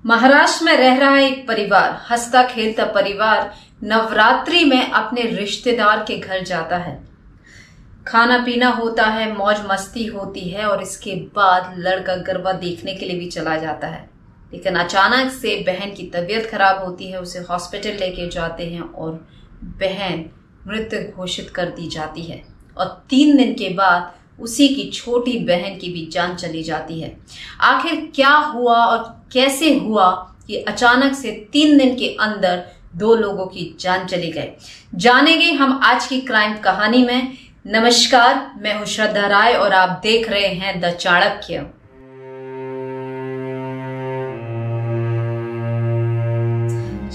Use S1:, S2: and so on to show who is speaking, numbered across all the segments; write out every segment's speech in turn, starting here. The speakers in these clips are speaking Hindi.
S1: महाराष्ट्र में रह रहा एक परिवार, हंसता खेलता परिवार नवरात्रि में अपने रिश्तेदार के घर जाता है। खाना पीना होता है, मौज मस्ती होती है और इसके बाद लड़का गरबा देखने के लिए भी चला जाता है। लेकिन अचानक से बहन की तबीयत खराब होती है, उसे हॉस्पिटल लेके जाते हैं और बहन मृत घोषित कर दी जाती है और 3 दिन के बाद उसी की छोटी बहन की भी जान चली जाती है। आखिर क्या हुआ और कैसे हुआ कि अचानक से 3 दिन के अंदर 2 लोगों की जान चली गई, जानेंगे हम आज की क्राइम कहानी में। नमस्कार, मैं हूं श्रद्धा राय और आप देख रहे हैं द चाणक्य।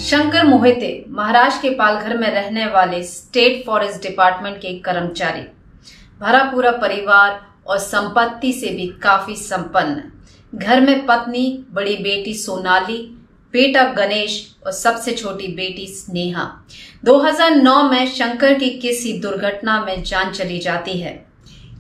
S1: शंकर मोहिते महाराष्ट्र के पालघर में रहने वाले स्टेट फॉरेस्ट डिपार्टमेंट के कर्मचारी, भरा पूरा परिवार और संपत्ति से भी काफी संपन्न। घर में पत्नी, बड़ी बेटी सोनाली, बेटा गणेश और सबसे छोटी बेटी स्नेहा। 2009 में शंकर की किसी दुर्घटना में जान चली जाती है।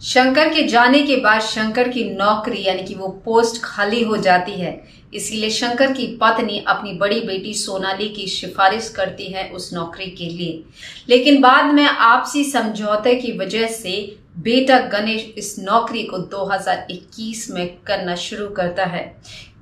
S1: शंकर के जाने के बाद शंकर की नौकरी यानी कि वो पोस्ट खाली हो जाती है, इसीलिए शंकर की पत्नी अपनी बड़ी बेटी सोनाली की सिफारिश करती है उस नौकरी के लिए। लेकिन बाद में आपसी समझौते की वजह से बेटा गणेश इस नौकरी को 2021 में करना शुरू करता है,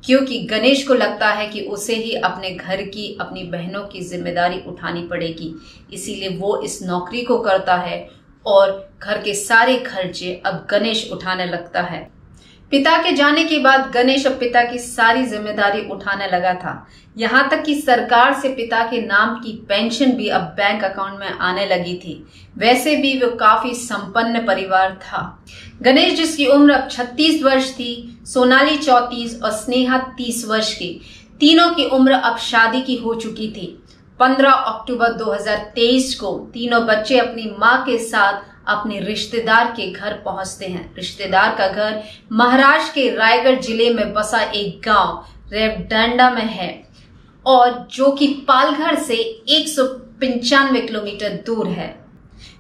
S1: क्योंकि गणेश को लगता है कि उसे ही अपने घर की, अपनी बहनों की जिम्मेदारी उठानी पड़ेगी। इसीलिए वो इस नौकरी को करता है और घर के सारे खर्चे अब गणेश उठाने लगता है। पिता के जाने के बाद गणेश अब पिता की सारी जिम्मेदारी उठाने लगा था। यहाँ तक कि सरकार से पिता के नाम की पेंशन भी अब बैंक अकाउंट में आने लगी थी। वैसे भी वो काफी संपन्न परिवार था। गणेश, जिसकी उम्र अब 36 वर्ष थी, सोनाली 34 और स्नेहा 30 वर्ष की, तीनों की उम्र अब शादी की हो चुकी थी। 15 अक्टूबर 2023 को तीनों बच्चे अपनी मां के साथ अपने रिश्तेदार के घर पहुंचते हैं। रिश्तेदार का घर महाराष्ट्र के रायगढ़ जिले में बसा एक गांव रेवदंडा में है और जो कि पालघर से 195 किलोमीटर दूर है।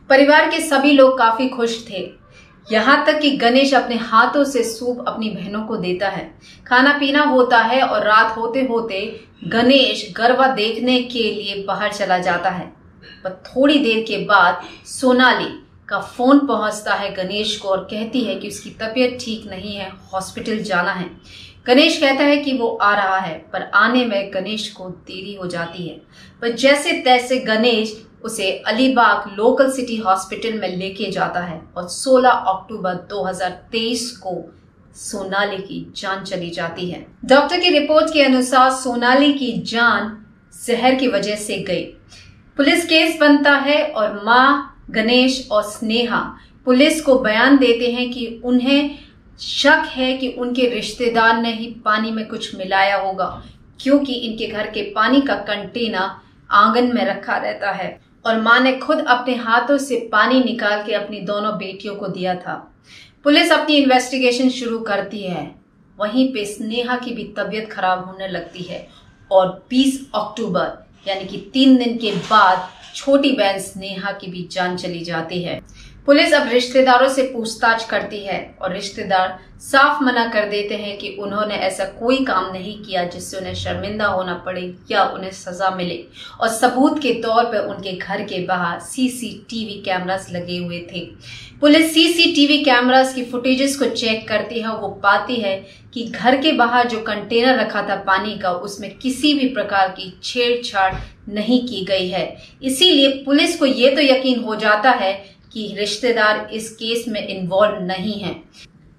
S1: परिवार के सभी लोग काफी खुश थे, यहाँ तक कि गणेश अपने हाथों से सूप अपनी बहनों को देता है। खाना पीना होता है और रात होते होते गणेश गरबा देखने के लिए बाहर चला जाता है। पर थोड़ी देर के बाद सोनाली का फोन पहुंचता है गणेश को और कहती है कि उसकी तबीयत ठीक नहीं है, हॉस्पिटल जाना है। गणेश कहता है कि वो आ रहा है, पर आने में गणेश को देरी हो जाती है। पर जैसे तैसे गणेश उसे अलीबाग लोकल सिटी हॉस्पिटल में लेके जाता है और 16 अक्टूबर 2023 को सोनाली की जान चली जाती है। डॉक्टर की रिपोर्ट के अनुसार सोनाली की जान जहर की वजह से गई। पुलिस केस बनता है और मां, गणेश और स्नेहा पुलिस को बयान देते हैं कि उन्हें शक है कि उनके रिश्तेदार ने ही पानी में कुछ मिलाया होगा, क्योंकि इनके घर के पानी का कंटेनर आंगन में रखा रहता है और मां ने खुद अपने हाथों से पानी निकाल के अपनी दोनों बेटियों को दिया था। पुलिस अपनी इन्वेस्टिगेशन शुरू करती है। वहीं पे स्नेहा की भी तबीयत खराब होने लगती है और 20 अक्टूबर यानी कि 3 दिन के बाद छोटी बहन स्नेहा की भी जान चली जाती है। पुलिस अब रिश्तेदारों से पूछताछ करती है और रिश्तेदार साफ मना कर देते हैं कि उन्होंने ऐसा कोई काम नहीं किया जिससे उन्हें शर्मिंदा होना पड़े या उन्हें सजा मिले। और सबूत के तौर पर उनके घर के बाहर सीसीटीवी कैमरास लगे हुए थे। पुलिस सीसीटीवी कैमरास की फुटेजेस को चेक करती है और वो पाती है कि घर के बाहर जो कंटेनर रखा था पानी का, उसमें किसी भी प्रकार की छेड़छाड़ नहीं की गई है। इसीलिए पुलिस को ये तो यकीन हो जाता है कि रिश्तेदार इस केस में इन्वॉल्व नहीं है।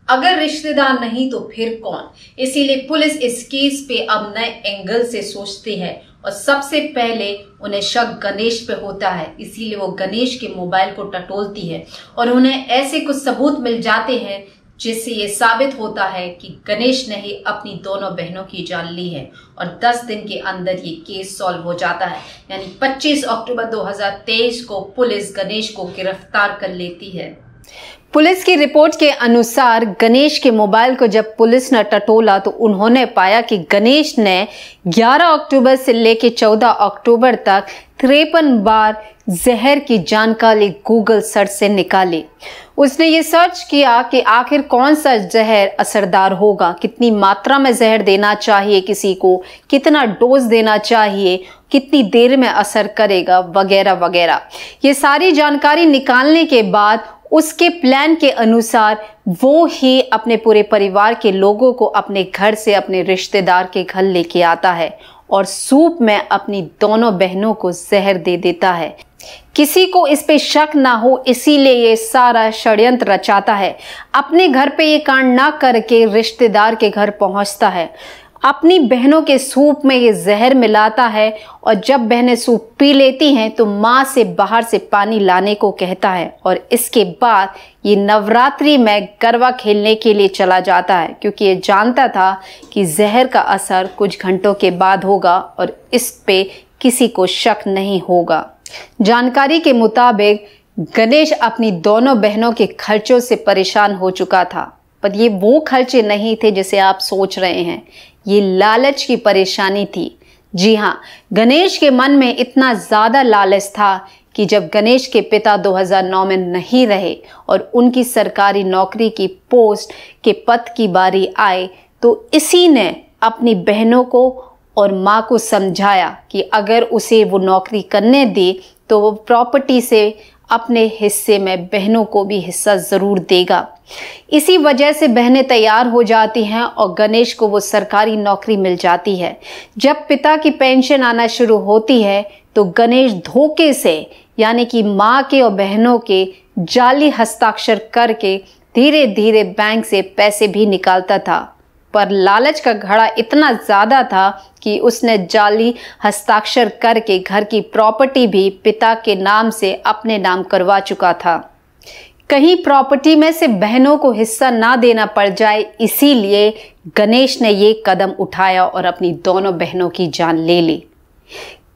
S1: अगर रिश्तेदार नहीं तो फिर कौन? इसीलिए पुलिस इस केस पे अब नए एंगल से सोचती है और सबसे पहले उन्हें शक गणेश पे होता है। इसीलिए वो गणेश के मोबाइल को टटोलती है और उन्हें ऐसे कुछ सबूत मिल जाते हैं जिससे ये साबित होता है कि गणेश ने ही अपनी दोनों बहनों की जान ली है और 10 दिन के अंदर ये केस सॉल्व हो जाता है। यानी 25 अक्टूबर 2023 को पुलिस गणेश को गिरफ्तार कर लेती है। पुलिस की रिपोर्ट के अनुसार गणेश के मोबाइल को जब पुलिस ने टटोला तो उन्होंने पाया कि गणेश ने 11 अक्टूबर से लेकर 14 अक्टूबर तक 53 बार जहर की जानकारी गूगल सर्च से निकाली। उसने ये सर्च किया कि आखिर कौन सा जहर असरदार होगा, कितनी मात्रा में जहर देना चाहिए किसी को, कितना डोज देना चाहिए, कितनी देर में असर करेगा, वगैरह वगैरह। ये सारी जानकारी निकालने के बाद उसके प्लान के अनुसार वो ही अपने पूरे परिवार के लोगों को अपने घर से अपने रिश्तेदार के घर लेके आता है और सूप में अपनी दोनों बहनों को जहर दे देता है। किसी को इस पे शक ना हो इसीलिए ये सारा षड्यंत्र रचाता है। अपने घर पे ये कांड ना करके रिश्तेदार के घर पहुंचता है, अपनी बहनों के सूप में ये जहर मिलाता है और जब बहनें सूप पी लेती हैं तो माँ से बाहर से पानी लाने को कहता है और इसके बाद ये नवरात्रि में गरबा खेलने के लिए चला जाता है, क्योंकि ये जानता था कि जहर का असर कुछ घंटों के बाद होगा और इस पे किसी को शक नहीं होगा। जानकारी के मुताबिक गणेश अपनी दोनों बहनों के खर्चों से परेशान हो चुका था, पर ये वो खर्चे नहीं थे जैसे आप सोच रहे हैं, ये लालच की परेशानी थी। जी हाँ, गणेश के मन में इतना ज़्यादा लालच था कि जब गणेश के पिता 2009 में नहीं रहे और उनकी सरकारी नौकरी की पोस्ट के पद की बारी आए तो इसी ने अपनी बहनों को और माँ को समझाया कि अगर उसे वो नौकरी करने दे तो वो प्रॉपर्टी से अपने हिस्से में बहनों को भी हिस्सा ज़रूर देगा। इसी वजह से बहनें तैयार हो जाती हैं और गणेश को वो सरकारी नौकरी मिल जाती है। जब पिता की पेंशन आना शुरू होती है तो गणेश धोखे से यानी कि माँ के और बहनों के जाली हस्ताक्षर करके धीरे धीरे बैंक से पैसे भी निकालता था, पर लालच का घड़ा इतना ज़्यादा था कि उसने जाली हस्ताक्षर करके घर की प्रॉपर्टी भी पिता के नाम से अपने नाम करवा चुका था। कहीं प्रॉपर्टी में से बहनों को हिस्सा ना देना पड़ जाए, इसीलिए गणेश ने ये कदम उठाया और अपनी दोनों बहनों की जान ले ली।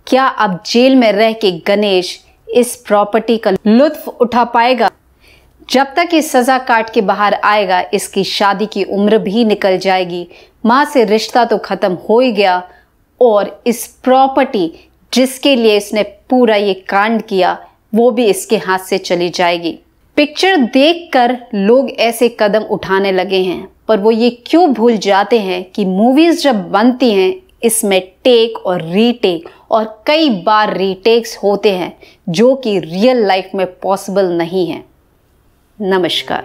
S1: क्या अब जेल में रह के गणेश इस प्रॉपर्टी का लुत्फ उठा पाएगा? जब तक ये सज़ा काट के बाहर आएगा इसकी शादी की उम्र भी निकल जाएगी, माँ से रिश्ता तो ख़त्म हो ही गया और इस प्रॉपर्टी जिसके लिए इसने पूरा ये कांड किया वो भी इसके हाथ से चली जाएगी। पिक्चर देखकर लोग ऐसे कदम उठाने लगे हैं, पर वो ये क्यों भूल जाते हैं कि मूवीज़ जब बनती हैं इसमें टेक और रीटेक और कई बार रीटेक्स होते हैं जो कि रियल लाइफ में पॉसिबल नहीं है। नमस्कार।